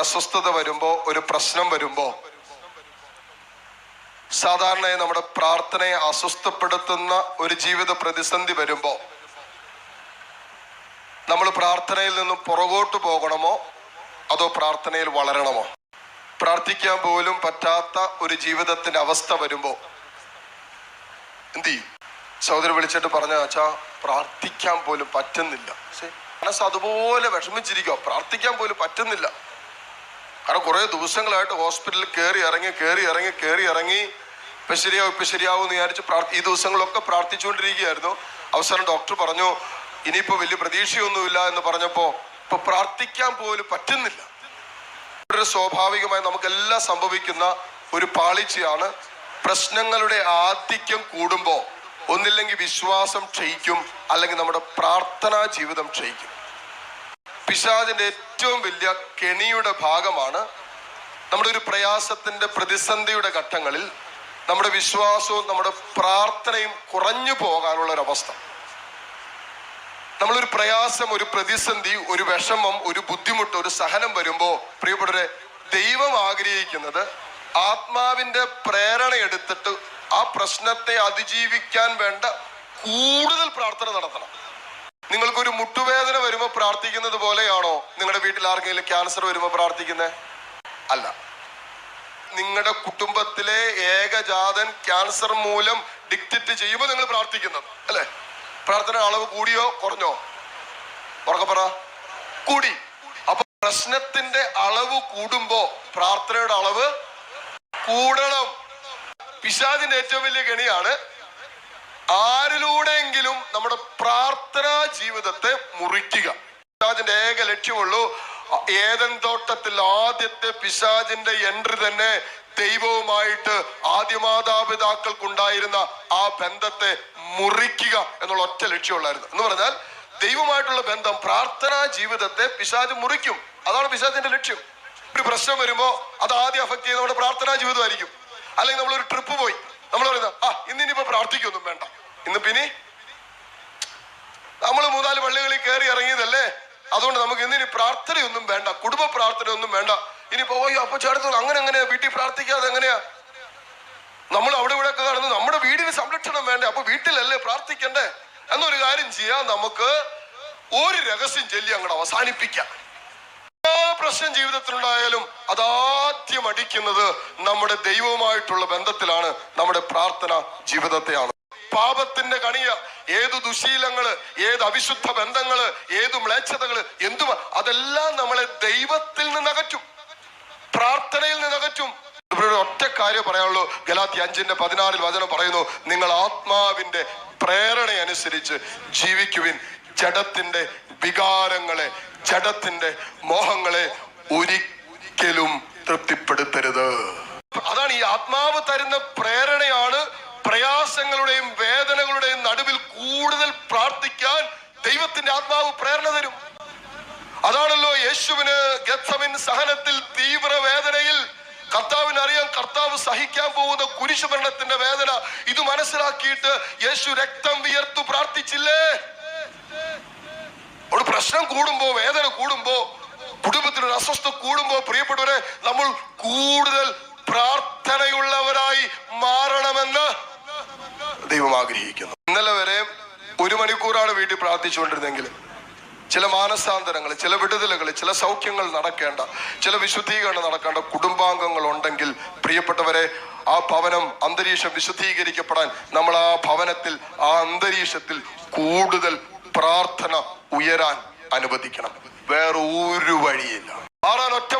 അസ്വസ്ഥത വരുമ്പോ, ഒരു പ്രശ്നം വരുമ്പോ, സാധാരണയായി നമ്മുടെ പ്രാർത്ഥനയെ അസ്വസ്ഥപ്പെടുത്തുന്ന ഒരു ജീവിത പ്രതിസന്ധി വരുമ്പോ നമ്മൾ പ്രാർത്ഥനയിൽ നിന്നും പുറകോട്ട് പോകണമോ അതോ പ്രാർത്ഥനയിൽ വളരണമോ? പ്രാർത്ഥിക്കാൻ പോലും പറ്റാത്ത ഒരു ജീവിതത്തിന്റെ അവസ്ഥ വരുമ്പോ എന്ത് ചെയ്യും? സഹോദരൻ വിളിച്ചിട്ട് പറഞ്ഞ അച്ഛാ പ്രാർത്ഥിക്കാൻ പോലും പറ്റുന്നില്ല, മനസ്സ് അതുപോലെ വിഷമിച്ചിരിക്കുക, പ്രാർത്ഥിക്കാൻ പോലും പറ്റുന്നില്ല. കാരണം കുറെ ദിവസങ്ങളായിട്ട് ഹോസ്പിറ്റലിൽ കയറി ഇറങ്ങി ഇപ്പൊ ശരിയാവും എന്ന് വിചാരിച്ച് ഈ ദിവസങ്ങളൊക്കെ പ്രാർത്ഥിച്ചുകൊണ്ടിരിക്കുകയായിരുന്നു. അവസാനം ഡോക്ടർ പറഞ്ഞു ഇനിയിപ്പോ വലിയ പ്രതീക്ഷയൊന്നുമില്ല എന്ന് പറഞ്ഞപ്പോ ഇപ്പൊ പ്രാർത്ഥിക്കാൻ പോലും പറ്റുന്നില്ല. സ്വാഭാവികമായി നമുക്കെല്ലാം സംഭവിക്കുന്ന ഒരു പാളിച്ചയാണ്. പ്രശ്നങ്ങളുടെ ആധിക്യം കൂടുമ്പോ ഒന്നില്ലെങ്കിൽ വിശ്വാസം ക്ഷയിക്കും, അല്ലെങ്കിൽ നമ്മുടെ പ്രാർത്ഥനാ ജീവിതം ക്ഷയിക്കും. പിശാചിന്റെ ഏറ്റവും വലിയ കെണിയുടെ ഭാഗമാണ് നമ്മുടെ ഒരു പ്രയാസത്തിന്റെ പ്രതിസന്ധിയുടെ ഘട്ടങ്ങളിൽ നമ്മുടെ വിശ്വാസവും നമ്മുടെ പ്രാർത്ഥനയും കുറഞ്ഞു പോകാനുള്ള ഒരവസ്ഥ. നമ്മളൊരു പ്രയാസം, ഒരു പ്രതിസന്ധി, ഒരു വിഷമം, ഒരു ബുദ്ധിമുട്ട്, ഒരു സഹനം വരുമ്പോ പ്രിയപ്പെട്ടവരെ, ദൈവം ആഗ്രഹിക്കുന്നത് ആത്മാവിന്റെ പ്രേരണ എടുത്തിട്ട് ആ പ്രശ്നത്തെ അതിജീവിക്കാൻ വേണ്ട കൂടുതൽ പ്രാർത്ഥന നടത്തണം. നിങ്ങൾക്കൊരു മുട്ടുവേദന വരുമ്പോൾ പ്രാർത്ഥിക്കുന്നത് പോലെയാണോ നിങ്ങളുടെ വീട്ടിൽ ആർക്കെങ്കിലും ക്യാൻസർ വരുമ്പോൾ പ്രാർത്ഥിക്കുന്നത്? അല്ല. നിങ്ങളുടെ കുടുംബത്തിലെ ഏകജാതൻ ക്യാൻസർ മൂലം ഡിക്റ്റേറ്റ് ചെയ്യുമ്പോൾ നിങ്ങൾ പ്രാർത്ഥിക്കുന്നത് അല്ലെ? പ്രാർത്ഥന അളവ് കൂടിയോ കുറഞ്ഞോ? ഉറക്കെ പറ. കൂടി. അപ്പൊ പ്രശ്നത്തിന്റെ അളവ് കൂടുമ്പോ പ്രാർത്ഥനയുടെ അളവ് കൂടണം. പിശാചിന്റെ ഏറ്റവും വലിയ കെണിയാണ് ആരിലൂടെയെങ്കിലും നമ്മുടെ പ്രാർത്ഥനാ ജീവിതത്തെ മുറിക്കുക. പിശാചിന്റെ ഏക ലക്ഷ്യമുള്ളൂ, ഏദൻ തോട്ടത്തിൽ ആദ്യത്തെ പിശാചിന്റെ എൻട്രി തന്നെ ദൈവവുമായിട്ട് ആദ്യമാതാപിതാക്കൾക്കുണ്ടായിരുന്ന ആ ബന്ധത്തെ മുറിക്കുക എന്നുള്ള ഒറ്റ ലക്ഷ്യമുള്ളായിരുന്നു. എന്ന് പറഞ്ഞാൽ ദൈവമായിട്ടുള്ള ബന്ധം, പ്രാർത്ഥനാ ജീവിതത്തെ പിശാച് മുറിക്കും. അതാണ് പിശാചിന്റെ ലക്ഷ്യം. ഒരു പ്രശ്നം വരുമ്പോ അത് ആദ്യം അഫക്ട് ചെയ്യുന്ന നമ്മുടെ പ്രാർത്ഥനാ ജീവിതമായിരിക്കും. അല്ലെങ്കിൽ നമ്മളൊരു ട്രിപ്പ് പോയി, നമ്മൾ പറയുന്നത് ഇന്നിനിപ്പോ പ്രാർത്ഥിക്കൊന്നും വേണ്ട, ഇന്ന് പിന്നെ നമ്മൾ 3-4 പള്ളികളിൽ കയറി ഇറങ്ങിയതല്ലേ, അതുകൊണ്ട് നമുക്ക് ഇന്നിനി പ്രാർത്ഥനയൊന്നും വേണ്ട, കുടുംബ പ്രാർത്ഥനയൊന്നും വേണ്ട. ഇനി പോയോ അപ്പൊ ചേർത്ത് അങ്ങനെ വീട്ടിൽ പ്രാർത്ഥിക്കാതെ എങ്ങനെയാ? നമ്മൾ അവിടെ ഇവിടെ ഒക്കെ കാണുന്നത് നമ്മുടെ വീടിന് സംരക്ഷണം വേണ്ടേ, അപ്പൊ വീട്ടിലല്ലേ പ്രാർത്ഥിക്കണ്ടേ എന്നൊരു കാര്യം ചെയ്യാം. നമുക്ക് ഒരു രഹസ്യം ചൊല്ലി അങ്ങോട്ട് അവസാനിപ്പിക്കാം. പ്രശ്നം ജീവിതത്തിലുണ്ടായാലും അതാദ്യം അടിക്കുന്നത് നമ്മുടെ ദൈവവുമായിട്ടുള്ള ബന്ധത്തിലാണ്, നമ്മുടെ പ്രാർത്ഥന ജീവിതത്തെയാണ്. പാപത്തിന്റെ കണിയ, ഏതു ദുശീലങ്ങള്, ഏത് അവിശുദ്ധ ബന്ധങ്ങള്, ഏതു മ്ലേച്ഛതകള്, എന്തുവാ, അതെല്ലാം നമ്മളെ ദൈവത്തിൽ നിന്നകറ്റും, പ്രാർത്ഥനയിൽ നിന്നകറ്റും. ഇവിടെ ഒറ്റ കാര്യം പറയാനുള്ളൂ. ഗലാത്യ 5:16 വചനം പറയുന്നു, നിങ്ങൾ ആത്മാവിന്റെ പ്രേരണയനുസരിച്ച് ജീവിക്കുവിൻ, ജഡത്തിന്റെ വികാരങ്ങളെ, ജഡത്തിന്റെ മോഹങ്ങളെ ഒരിക്കലും തൃപ്തിപ്പെടുത്തരുത്. അതാണ് ഈ ആത്മാവ് തരുന്ന പ്രേരണയാണ് പ്രയാസങ്ങളുടെയും വേദനകളുടെയും നടുവിൽ കൂടുതൽ പ്രാർത്ഥിക്കാൻ ദൈവത്തിന്റെ ആത്മാവ് പ്രേരണ തരും. അതാണല്ലോ യേശുവിന് ഗെത്സമൻ സഹനത്തിൽ തീവ്ര വേദനയിൽ കർത്താവിന് അറിയാം കർത്താവ് സഹിക്കാൻ പോകുന്ന കുരിശുമരണത്തിന്റെ വേദന. ഇത് മനസ്സിലാക്കിയിട്ട് യേശു രക്തം വിയർത്തു പ്രാർത്ഥിച്ചില്ലേ? ഒരു പ്രശ്നം കൂടുമ്പോ, വേദന കൂടുമ്പോ, കുടുംബത്തിനൊരു അസ്വസ്ഥത കൂടുമ്പോ പ്രിയപ്പെട്ടവരെ, നമ്മൾ കൂടുതൽ പ്രാർത്ഥനയുള്ളവരായി മാറണമെന്ന് ദൈവം ആഗ്രഹിക്കുന്നു. ഇന്നലെ വരെ 1 മണിക്കൂറാണ് വീട്ടിൽ പ്രാർത്ഥിച്ചുകൊണ്ടിരുന്നെങ്കിൽ ചില മാനസാന്തരങ്ങൾ, ചില വിടുതലുകൾ, ചില സൗഖ്യങ്ങൾ നടക്കേണ്ട, ചില വിശുദ്ധീകരണം നടക്കേണ്ട കുടുംബാംഗങ്ങൾ ഉണ്ടെങ്കിൽ പ്രിയപ്പെട്ടവരെ, ആ ഭവനം, അന്തരീക്ഷം വിശുദ്ധീകരിക്കപ്പെടാൻ നമ്മൾ ആ ഭവനത്തിൽ, ആ അന്തരീക്ഷത്തിൽ കൂടുതൽ പ്രാർത്ഥന ഉയരാൻ അനുവദിക്കണം. വേറെ ഒരു വഴിയില്ല. മാറാൻ ഒറ്റ